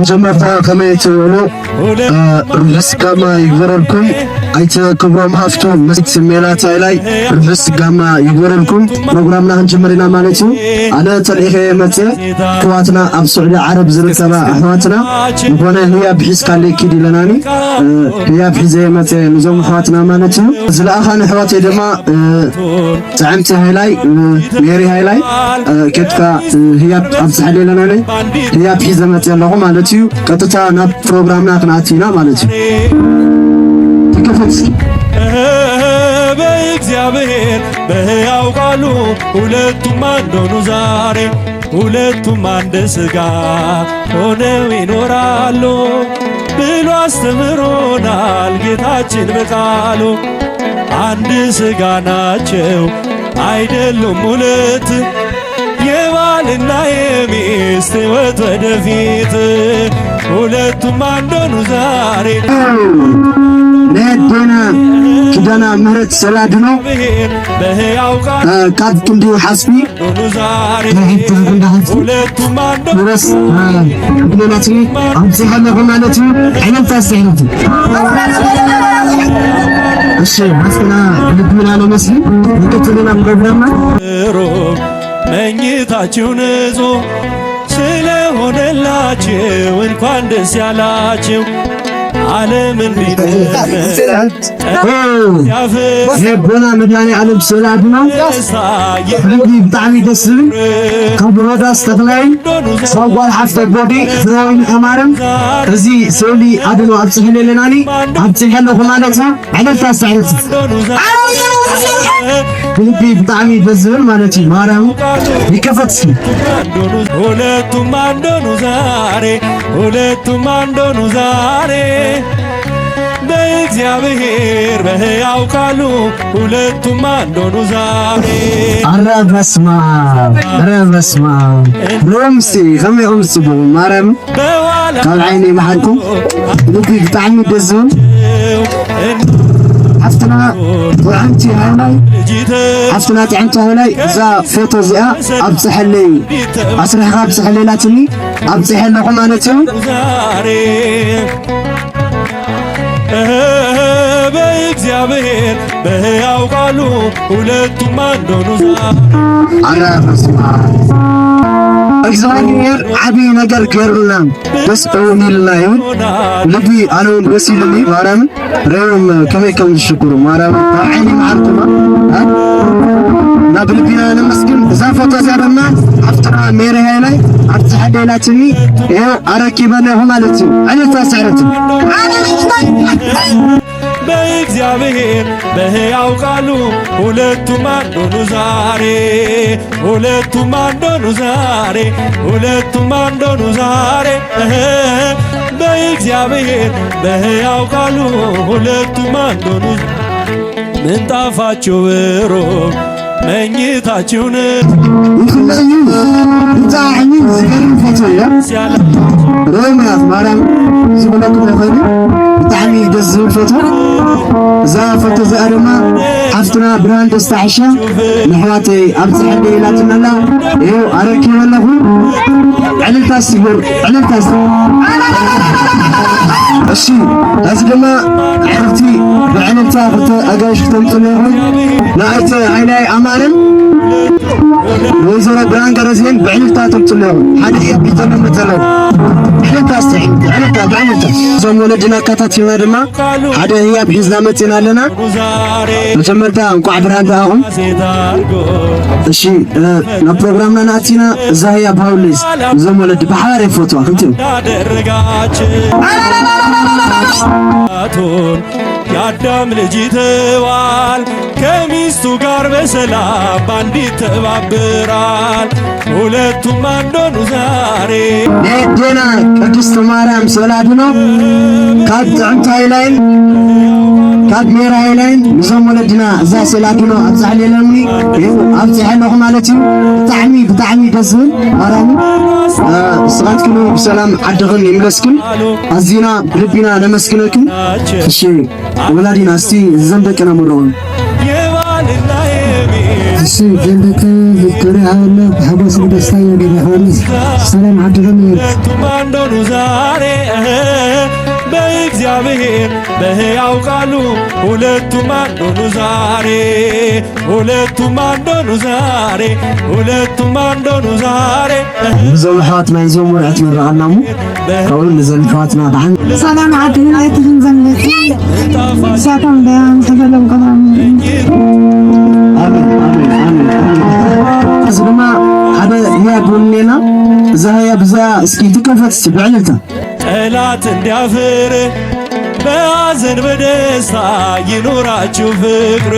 مجمع كميت ولو رفس قاما يقبرلكم أيت كبرام هفتو مسجد سميلات علاي رفس قاما يقبرلكم برنامجنا هنجمرنا مالتي أنا تلقيه متى قواتنا أبصر عرب زرتنا أخواتنا وأنا هي بحس كان لي كيدي لناني هي بحس متى نزوم أخواتنا مالتي زلاخان أخواتي دما تعمت هايلاي ميري هايلاي كتكا هي أبصح لي لناني هي بحس متى لهم مالتي كتتا نا برنامجنا كناتينا مالتي كيفك በእግዚአብሔር በሕያው ቃሉ ሁለቱም አንድ ሆኑ ዛሬ ሁለቱም አንድ ሥጋ ሆነው ይኖራሉ ብሎ አስተምሮናል ጌታችን በቃሉ። አንድ ሥጋ ናቸው አይደሉም ሁለት የባልና የሚስት ሕይወት ወደፊት ሁለቱም አንድ ሆኑ ዛሬ ነደና ኪዳና ምህረት ሰላድኖ ቃጥቱ እንዲሁ ሐስቢ ሁለቱም አንድ ድረስ ብለናት አብዝሃለሁ ማለት አይነት ታስይነት እሺ ማስና ልብና ነው መስል እንከተለና ፕሮግራም መኝታችሁ ንጹህ ስለሆነላችሁ እንኳን ደስ ያላችሁ። ዓለም ቦና መድኃኔ ዓለም ስላድና ልቢ ብጣዕሚ ደስ ዝብል ካብ ሮዳስ ተክላይ ሰጓል ሓፍተ ቦዲ ፍናዊን ኣማርም እዚ ስእሊ ኣድኖ ኣብፅሕል ኣለናኒ ኣብፅሕ ኣለኹ ማለት ነው ዕለልታ ሳዕረት ልቢ ብጣዕሚ ደስ ዝብል ማለት እዩ ማርያም ይከፈት ሁለቱም አንዶኑ ዛሬ ሁለቱም አንዶኑ ዛሬ በእግዚአብሔር በሕያው ቃሉ ሁለቱም አንዶኑ ዛሬ አረ በስመ አብ ሮምሲ ከመይኦም ጽቡ ማርያም ካብ ዓይኒ መሓልኩም ልቢ ብጣዕሚ ደስ ዝብል ሓፍትና ጥዕንቲ ሃይላይ ሓፍትና ጥዕንቲ ሃይላይ እዛ ፎቶ እዚኣ ኣብፅሐለይ ኣስሪሕኻ ኣብፅሐለይላትኒ ኣብፅሐ ኣለኹ ማለት እዩ በእግዚአብሔር በሕያው ቃሉ ሁለቱም አንዶኑ አረ በስመ አብ እግዚአብሔር ዓብይ ነገር ገይሩልና ደስ ይብለና ይሁን ልቢ ኣነውን ደስ ይብለኒ ማርያም ሬም ከመይ ከም ዝሽክሩ ማርያም ዓይኒ መዓልኩማ ናብ ልቢና ነመስግን እዛ ፎቶ እዚኣ ድማ ኣብጥራ ሜሪ ሃይላይ ኣብፅሐለይላትኒ ይኸው ኣረኪበለኹ ማለት እዩ ዓይነታ ስዕረት በእግዚአብሔር በሕያው ቃሉ ሁለቱም አንዶኑ ዛሬ ሁለቱም አንዶኑ ዛሬ ሁለቱም አንዶኑ ዛሬ በእግዚአብሔር በሕያው ቃሉ ሁለቱም አንዶኑ ምንጣፋችሁ ብሩክ መኝታችሁን ይኽለዩ ብጣዕሚ ዝገርም ፎቶ እያ ሮምያት ማርያም ዝብለኩም ይኽእል ብጣዕሚ ደስ ዝብል ፎቶ እዛ ፎቶ እዚኣ ድማ ሓፍትና ብርሃን ደስታ ሕሻ ንሕዋተይ ኣብፅሐለይ ኢላትናላ ይኸው ኣረኪበለኹ ዕልልታ ስግር ዕልልታ እሺ እዚ ድማ ዕርፍቲ ብዕልልታ ክልተ ኣጋይሽ ክተምፅሉ ይኹን ንኣይተ ሃይላይ ኣማርን ወይዘሮ ብርሃን ገረዝን ብዕልልታ ተምፅሉ ይኹን ሓደ ቢተሎ መፀለ ዕልልታ ስዕል ዕልልታ ብዕልልታ እዞም ወለድና ኣካታቲልና ድማ ሓደ ህያብ ሒዝና መፂና ኣለና መጀመርታ እንኳዕ ብርሃን ረኣኹም እሺ ናብ ፕሮግራምና ንኣቲና እዛ ህያብ ሃውሌስ እዞም ወለዲ ብሓባር የፎትዋ ክልቲኡ የአዳም ልጅ ይተዋል ከሚስቱ ጋር በሰላም ባንድ ይተባበራል ሁለቱም አንዶኑ ዛሬ ዴና ቅድስት ማርያም ስላድኖ ካብ ጥዕንቲ ሃይላይን ካብ ሜራ ሃይላይን ንዞም ወለድና እዛ ስላድኖ ኣብፅሕለለኒ ይኸው ኣብፅሐ ኣለኹ ማለት እዩ ብጣዕሚ ደስ ዝብል ማርያም ስኻትክኑ ብሰላም ዓድኽን ይምለስክን ኣዝና ብልቢና ነመስግነክን እሺ ወላዲና እስቲ እዘን ደቅና ምርቑን እሺ ደንደከ ቪክቶሪያ ሃለ ብሓጎስ ብደስታ የገረኸንስ ሰላም ዓድኽን አንዶኑ ዛሬ በእግዚአብሔር በሕያው ቃሉ ሁለቱም አንዶኑ ዛሬ ሁለቱም አንዶኑ ዛሬ ሁለቱም አንዶኑ ዛሬ እዞም ኣሕዋትና ይዞም ወርዓት ንረኣና እሞ ካብኡ ንዘን ኣሕዋትና ብዓን ሰላም ዓድና ይትኽን ዘምለኪ ሳቶም ደያን ተገለም ከማም አሜን እዚ ድማ ሓደ ህያብ ወኔና እዛ ህያብ እዛ እስኪ ትከፈት ብዕልልታ ጠላት እንዲያፍር በሐዘን በደስታ ይኖራችሁ ፍቅር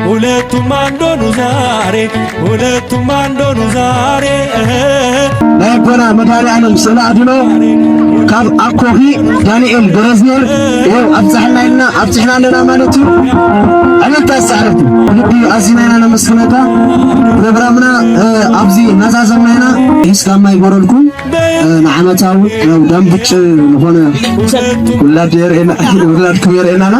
ሁለቱም አንዶኑ ዛሬ ሁለቱም አንዶኑ ዛሬ ናይ ቦና መድኃኔ ዓለም ስእለ ኣድኖ ካብ ኣኮኺ ዳንኤል ገረዝኔር ይኸው ኣብፅሕና ኣብፅሕና ኣለና ማለት እዩ ዕለልታ ዝተዕረፍቲ ልቢ ኣዚና ኢና ነመስግነካ ፕሮግራምና ኣብዚ እናዛዘምና ኢና ሒዝካማ ይጎረልኩም ንዓመታዊ ደንብጭ ዝኾነ ውላድኩም የርእየናና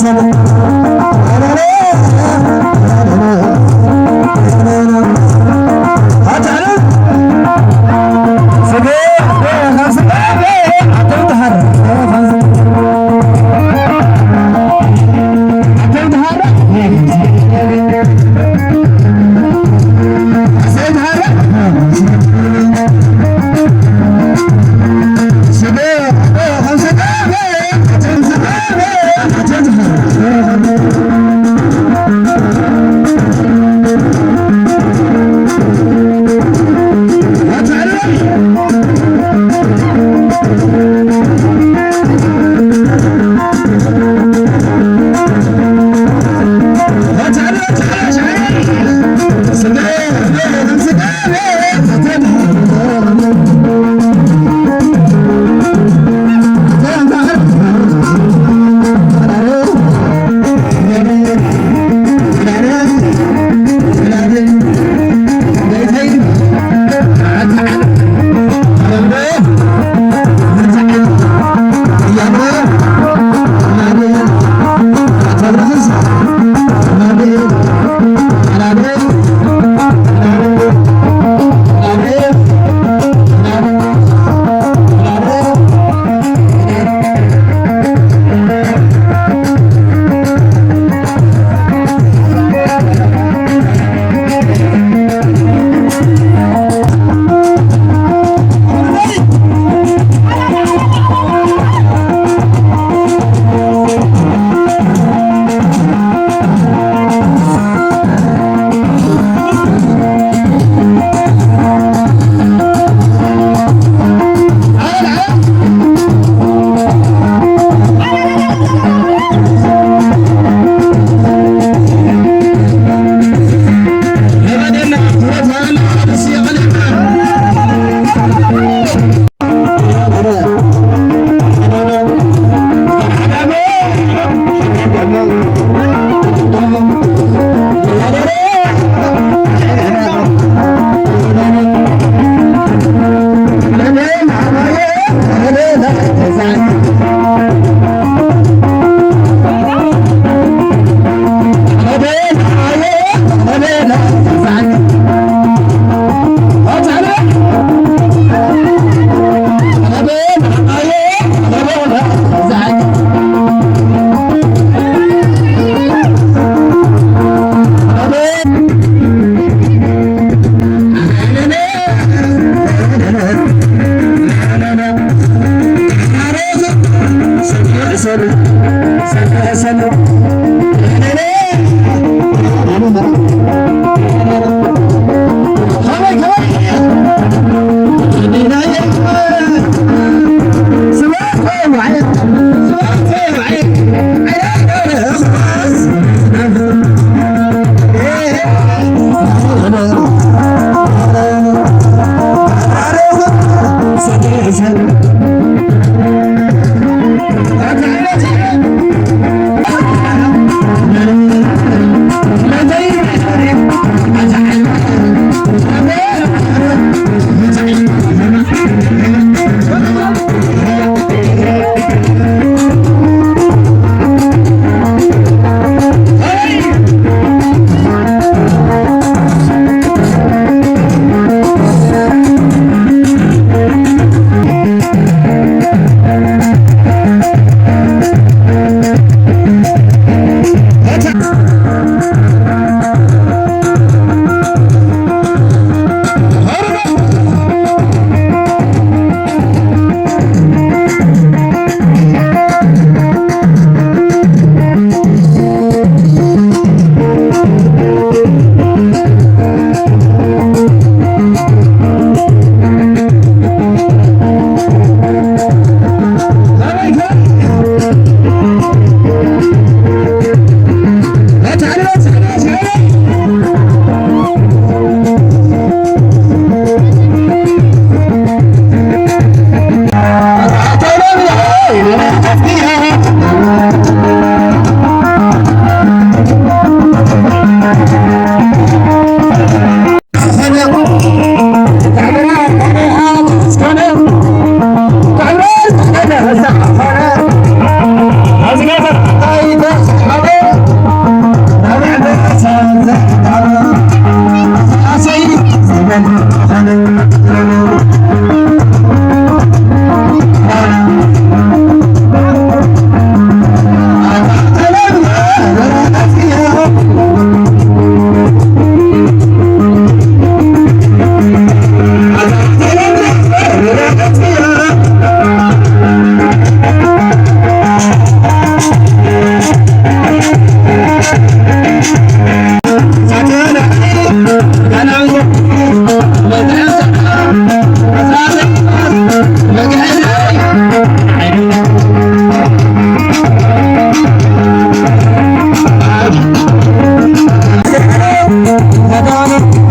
Sen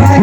ላይ